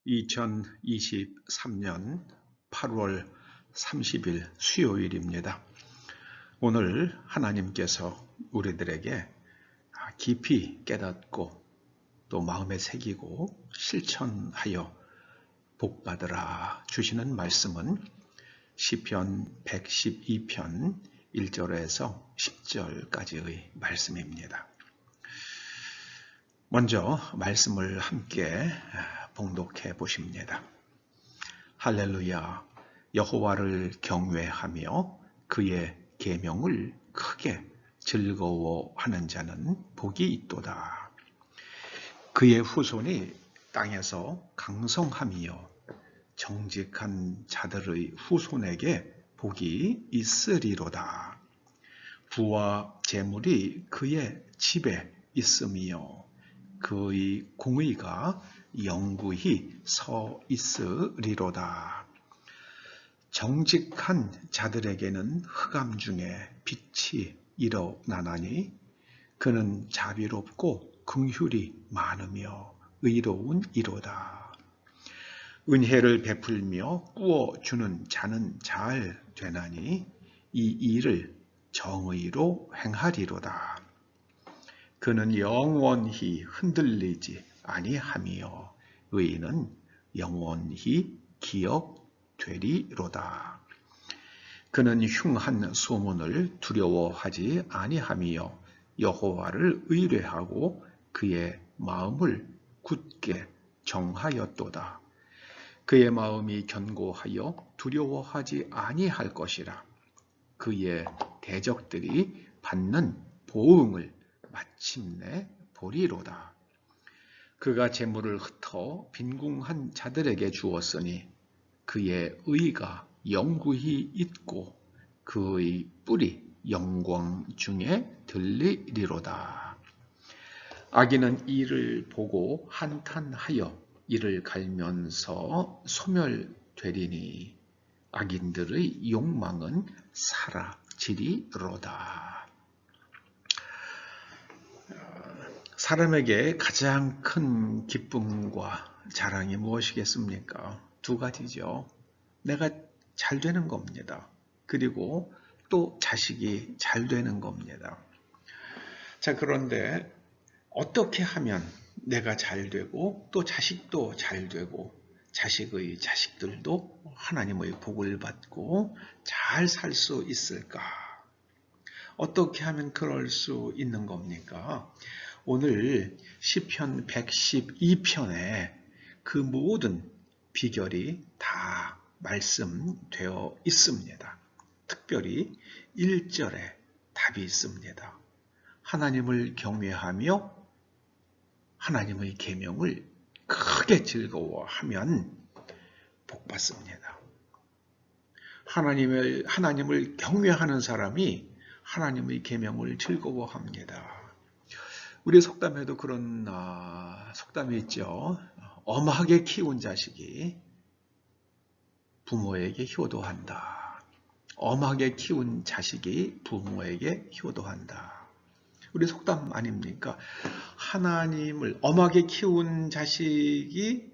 2023년 8월 30일 수요일입니다. 오늘 하나님께서 우리들에게 깊이 깨닫고 또 마음에 새기고 실천하여 복받으라 주시는 말씀은 시편 112편 1절에서 10절까지의 말씀입니다. 먼저 말씀을 함께 봉독해 보십니다. 할렐루야, 여호와를 경외하며 그의 계명을 크게 즐거워하는 자는 복이 있도다. 그의 후손이 땅에서 강성하며 정직한 자들의 후손에게 복이 있으리로다. 부와 재물이 그의 집에 있으며 그의 공의가 영구히 서 있으리로다. 정직한 자들에게는 흑암 중에 빛이 일어나나니 그는 자비롭고 긍휼이 많으며 의로운 이로다. 은혜를 베풀며 꾸어주는 자는 잘 되나니 이 일을 정의로 행하리로다. 그는 영원히 흔들리지 아니하며 의인은 영원히 기억되리로다. 그는 흉한 소문을 두려워하지 아니하며 여호와를 의뢰하고 그의 마음을 굳게 정하였도다. 그의 마음이 견고하여 두려워하지 아니할 것이라. 그의 대적들이 받는 보응을 마침내 보리로다. 그가 재물을 흩어 빈궁한 자들에게 주었으니 그의 의가 영구히 있고 그의 뿔이 영광 중에 들리리로다. 악인은 이를 보고 한탄하여 이를 갈면서 소멸되리니 악인들의 욕망은 사라지리로다. 사람에게 가장 큰 기쁨과 자랑이 무엇이겠습니까? 두 가지죠. 내가 잘 되는 겁니다. 그리고 또 자식이 잘 되는 겁니다. 자, 그런데 어떻게 하면 내가 잘 되고 또 자식도 잘 되고 자식의 자식들도 하나님의 복을 받고 잘 살 수 있을까? 어떻게 하면 그럴 수 있는 겁니까? 오늘 시편 112편에 그 모든 비결이 다 말씀되어 있습니다. 특별히 1절에 답이 있습니다. 하나님을 경외하며 하나님의 계명을 크게 즐거워하면 복받습니다. 하나님을 경외하는 사람이 하나님의 계명을 즐거워합니다. 우리 속담에도 그런 속담이 있죠. 엄하게 키운 자식이 부모에게 효도한다. 엄하게 키운 자식이 부모에게 효도한다. 우리 속담 아닙니까? 하나님을 엄하게 키운 자식이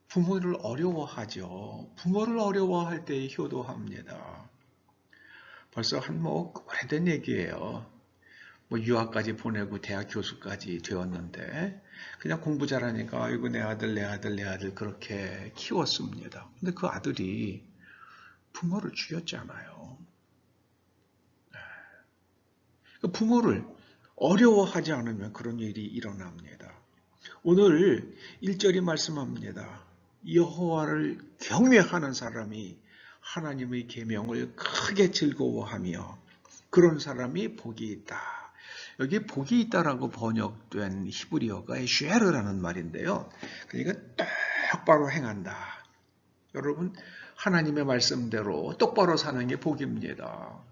부모를 어려워하죠. 부모를 어려워할 때 효도합니다. 벌써 오래된 얘기예요. 유학까지 보내고 대학 교수까지 되었는데 그냥 공부 잘하니까 아이고 내 아들 그렇게 키웠습니다. 근데 그 아들이 부모를 죽였잖아요. 부모를 어려워하지 않으면 그런 일이 일어납니다. 오늘 1절이 말씀합니다. 여호와를 경외하는 사람이 하나님의 계명을 크게 즐거워하며 그런 사람이 복이 있다. 여기 복이 있다라고 번역된 히브리어가 쉐르라는 말인데요. 그러니까 똑바로 행한다. 여러분, 하나님의 말씀대로 똑바로 사는 게 복입니다.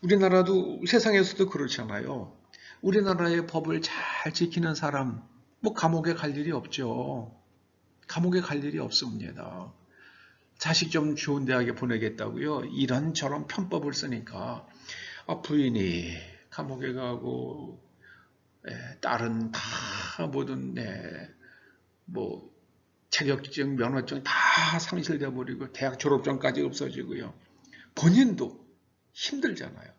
우리나라도 세상에서도 그렇잖아요. 우리나라의 법을 잘 지키는 사람, 감옥에 갈 일이 없죠. 감옥에 갈 일이 없습니다. 자식 좀 좋은 대학에 보내겠다고요. 이런저런 편법을 쓰니까 부인이 감옥에 가고 딸은 다 모든 자격증, 면허증 다 상실돼 버리고 대학 졸업증까지 없어지고요. 본인도 힘들잖아요.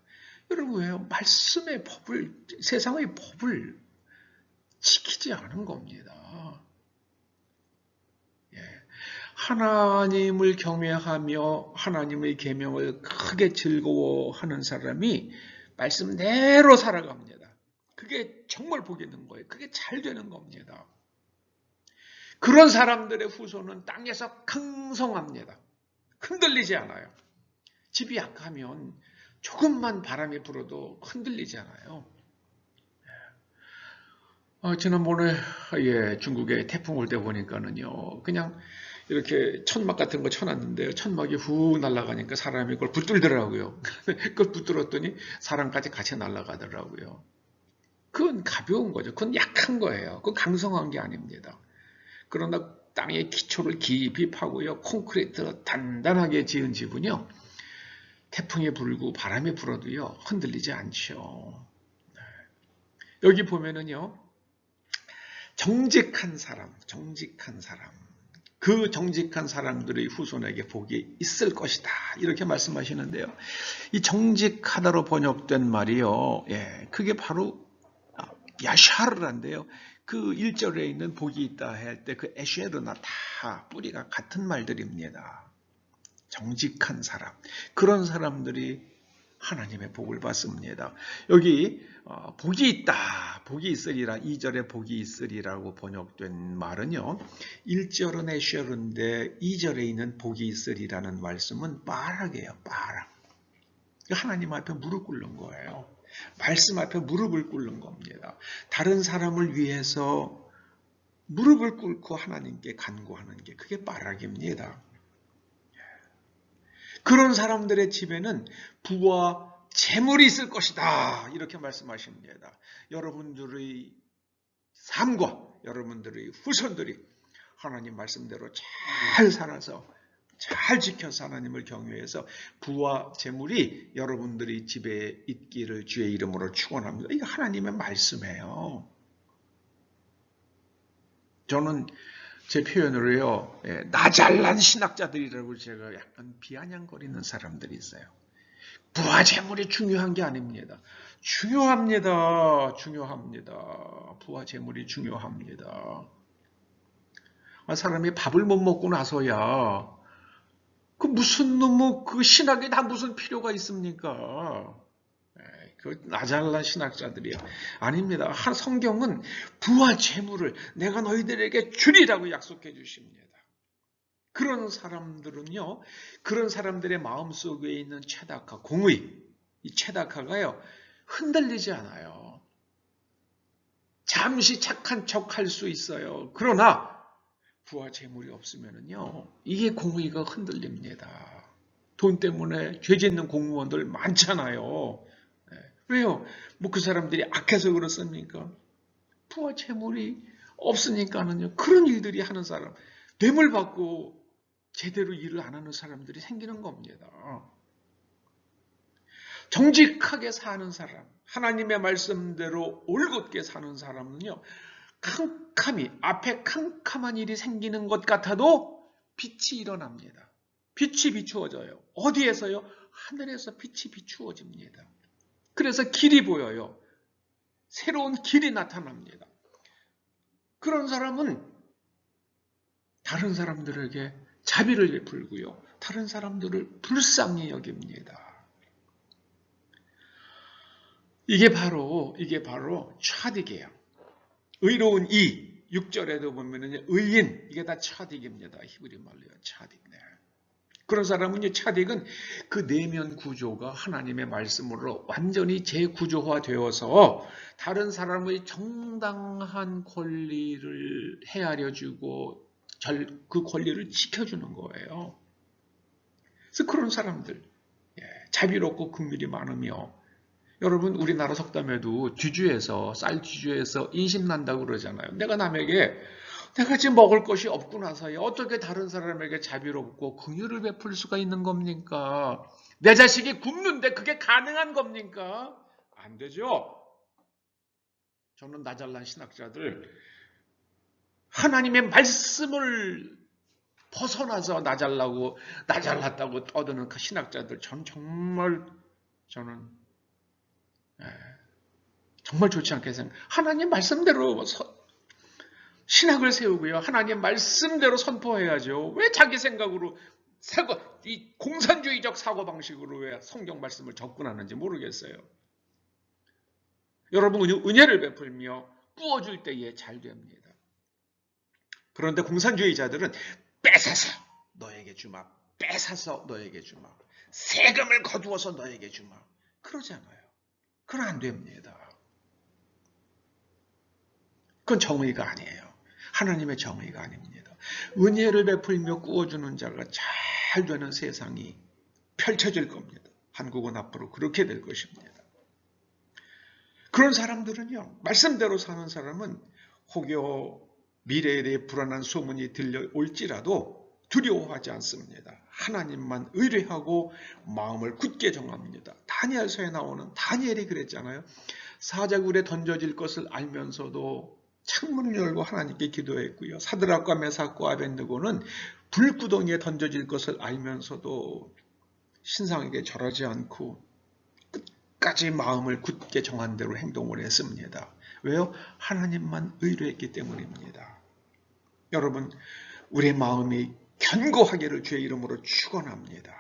여러분 왜요? 말씀의 법을, 세상의 법을 지키지 않은 겁니다. 예. 하나님을 경외하며 하나님의 계명을 크게 즐거워하는 사람이 말씀대로 살아갑니다. 그게 정말 복이 있는 거예요. 그게 잘 되는 겁니다. 그런 사람들의 후손은 땅에서 강성합니다. 흔들리지 않아요. 집이 약하면 조금만 바람이 불어도 흔들리지 않아요. 지난번에 중국에 태풍 올 때 보니까는요, 그냥 이렇게 천막 같은 거 쳐놨는데요, 천막이 훅 날아가니까 사람이 그걸 붙들더라고요. 그걸 붙들었더니 사람까지 같이 날아가더라고요. 그건 가벼운 거죠. 그건 약한 거예요. 그건 강성한 게 아닙니다. 그러나 땅의 기초를 깊이 파고요, 콘크리트로 단단하게 지은 집은요, 태풍이 불고 바람이 불어도요, 흔들리지 않죠. 여기 보면은요, 정직한 사람, 그 정직한 사람들의 후손에게 복이 있을 것이다. 이렇게 말씀하시는데요. 이 정직하다로 번역된 말이요, 그게 바로 야샤르란데요. 그 1절에 있는 복이 있다 할 때 그 에쉐르나 다 뿌리가 같은 말들입니다. 정직한 사람, 그런 사람들이 하나님의 복을 받습니다. 여기 복이 있다, 복이 있으리라, 2절에 복이 있으리라고 번역된 말은요, 1절은 에쉐르인데 2절에 있는 복이 있으리라는 말씀은 바락이에요. 바락. 하나님 앞에 무릎 꿇는 거예요. 말씀 앞에 무릎을 꿇는 겁니다. 다른 사람을 위해서 무릎을 꿇고 하나님께 간구하는 게 그게 바락입니다. 그런 사람들의 집에는 부와 재물이 있을 것이다. 이렇게 말씀하십니다. 여러분들의 삶과 여러분들의 후손들이 하나님 말씀대로 잘 살아서 잘 지켜서 하나님을 경외해서 부와 재물이 여러분들의 집에 있기를 주의 이름으로 축원합니다. 이게 하나님의 말씀이에요. 저는 제 표현으로요, 나 잘난 신학자들이라고 제가 약간 비아냥거리는 사람들이 있어요. 부와 재물이 중요한 게 아닙니다. 중요합니다. 부와 재물이 중요합니다. 사람이 밥을 못 먹고 나서야 그 무슨 놈의 그 신학에 다 무슨 필요가 있습니까? 그 나잘난 신학자들이요. 아닙니다. 성경은 부와 재물을 내가 너희들에게 주리라고 약속해 주십니다. 그런 사람들은요, 그런 사람들의 마음속에 있는 체다카, 공의, 이 체다카가요, 흔들리지 않아요. 잠시 착한 척 할 수 있어요. 그러나 부와 재물이 없으면은요, 이게 공의가 흔들립니다. 돈 때문에 죄 짓는 공무원들 많잖아요. 왜요? 뭐 그 사람들이 악해서 그렇습니까? 부와 재물이 없으니까는요, 그런 일들이 하는 사람, 뇌물 받고 제대로 일을 안 하는 사람들이 생기는 겁니다. 정직하게 사는 사람, 하나님의 말씀대로 올곧게 사는 사람은요, 캄캄히, 앞에 캄캄한 일이 생기는 것 같아도 빛이 일어납니다. 빛이 비추어져요. 어디에서요? 하늘에서 빛이 비추어집니다. 그래서 길이 보여요. 새로운 길이 나타납니다. 그런 사람은 다른 사람들에게 자비를 베풀고요, 다른 사람들을 불쌍히 여깁니다. 이게 바로 차딕이에요. 의로운 이 6절에도 보면은 의인, 이게 다 차딕입니다. 히브리 말로요, 차딕. 그런 사람은요, 차딕은 그 내면 구조가 하나님의 말씀으로 완전히 재구조화되어서 다른 사람의 정당한 권리를 헤아려주고 그 권리를 지켜주는 거예요. 그래서 그런 사람들, 자비롭고 긍휼이 많으며, 여러분 우리나라 속담에도 쌀 뒤주에서 인심 난다고 그러잖아요. 내가 지금 먹을 것이 없고 나서야 어떻게 다른 사람에게 자비롭고 긍휼을 베풀 수가 있는 겁니까? 내 자식이 굶는데 그게 가능한 겁니까? 안 되죠. 저는 나잘난 신학자들 하나님의 말씀을 벗어나서 나 잘났다고 떠드는 그 신학자들, 저는 정말 좋지 않게 생각. 하나님 말씀대로 신학을 세우고요. 하나님 말씀대로 선포해야죠. 왜 자기 생각으로 이 공산주의적 사고방식으로 왜 성경 말씀을 접근하는지 모르겠어요. 여러분, 은혜를 베풀며 부어줄 때에 잘 됩니다. 그런데 공산주의자들은 뺏어서 너에게 주마, 뺏어서 너에게 주마, 세금을 거두어서 너에게 주마, 그러잖아요. 그건 안 됩니다. 그건 정의가 아니에요. 하나님의 정의가 아닙니다. 은혜를 베풀며 꾸어주는 자가 잘 되는 세상이 펼쳐질 겁니다. 한국은 앞으로 그렇게 될 것입니다. 그런 사람들은요, 말씀대로 사는 사람은 혹여 미래에 대해 불안한 소문이 들려올지라도 두려워하지 않습니다. 하나님만 의뢰하고 마음을 굳게 정합니다. 다니엘서에 나오는 다니엘이 그랬잖아요. 사자굴에 던져질 것을 알면서도 창문을 열고 하나님께 기도했고요. 사드락과 메삭과 아벳느고는 불구덩이에 던져질 것을 알면서도 신상에게 절하지 않고 끝까지 마음을 굳게 정한 대로 행동을 했습니다. 왜요? 하나님만 의뢰했기 때문입니다. 여러분, 우리의 마음이 견고하기를 주의 이름으로 축원합니다.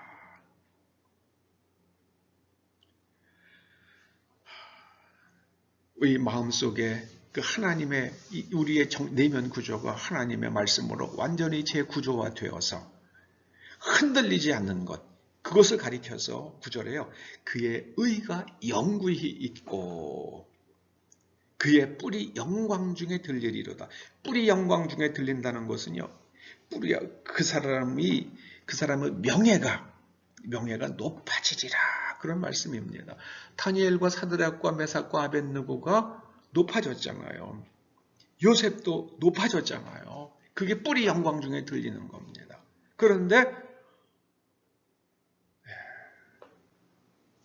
우리 마음속에 그 하나님의 우리의 내면 구조가 하나님의 말씀으로 완전히 재구조화되어서 흔들리지 않는 것, 그것을 가리켜서 구절에요. 그의 의가 영구히 있고 그의 뿔이 영광 중에 들리리로다. 뿔이 영광 중에 들린다는 것은요, 그 사람의 명예가 높아지리라, 그런 말씀입니다. 다니엘과 사드락과 메삭과 아벳느고가 높아졌잖아요. 요셉도 높아졌잖아요. 그게 뿔이 영광 중에 들리는 겁니다. 그런데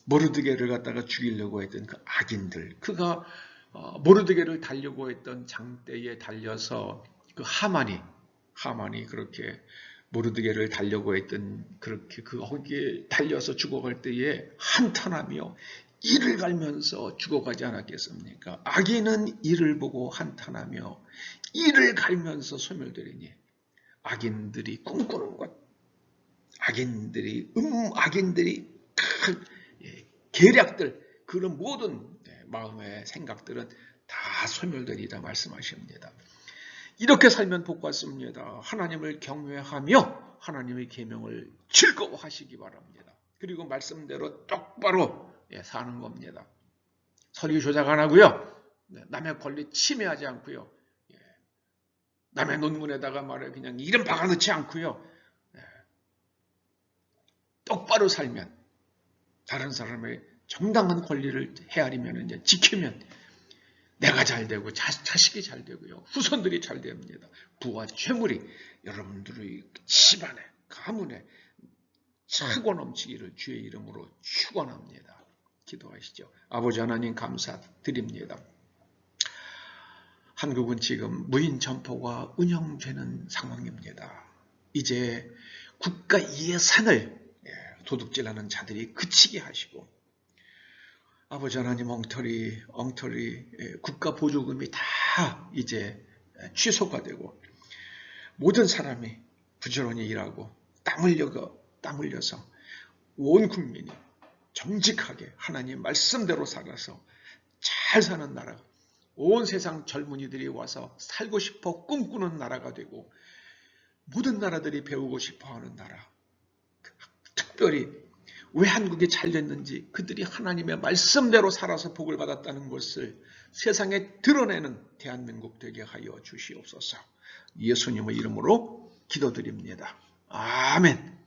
모르드게를 갖다가 죽이려고 했던 그 악인들, 그가 모르드게를 달려고 했던 장대에 달려서 그 하만이 그렇게 모르드게를 달려고 했던, 그렇게 거기에 달려서 죽어갈 때에 한탄하며 이를 갈면서 죽어가지 않았겠습니까? 악인은 이를 보고 한탄하며 이를 갈면서 소멸되리니, 악인들이 꿈꾸는 것, 악인들이 계략들, 그런 모든 마음의 생각들은 다 소멸되리라 말씀하십니다. 이렇게 살면 복 받습니다. 하나님을 경외하며 하나님의 계명을 즐거워하시기 바랍니다. 그리고 말씀대로 똑바로 사는 겁니다. 서류 조작 안 하고요. 남의 권리 침해하지 않고요. 남의 논문에다가 말해 그냥 이름 박아넣지 않고요. 똑바로 살면, 다른 사람의 정당한 권리를 헤아리면, 이제 지키면 내가 잘 되고 자식이 잘 되고요. 후손들이 잘 됩니다. 부와 재물이 여러분들의 집안에, 가문에 차고 넘치기를 주의 이름으로 축원합니다. 기도하시죠. 아버지 하나님 감사드립니다. 한국은 지금 무인 점포가 운영되는 상황입니다. 이제 국가 예산을 도둑질하는 자들이 그치게 하시고, 아버지 하나님 엉터리 국가 보조금이 다 이제 취소가 되고, 모든 사람이 부지런히 일하고 땀 흘려서 온 국민이 정직하게 하나님 말씀대로 살아서 잘 사는 나라, 온 세상 젊은이들이 와서 살고 싶어 꿈꾸는 나라가 되고, 모든 나라들이 배우고 싶어하는 나라, 특별히 왜 한국이 잘 됐는지, 그들이 하나님의 말씀대로 살아서 복을 받았다는 것을 세상에 드러내는 대한민국 되게 하여 주시옵소서. 예수님의 이름으로 기도드립니다. 아멘.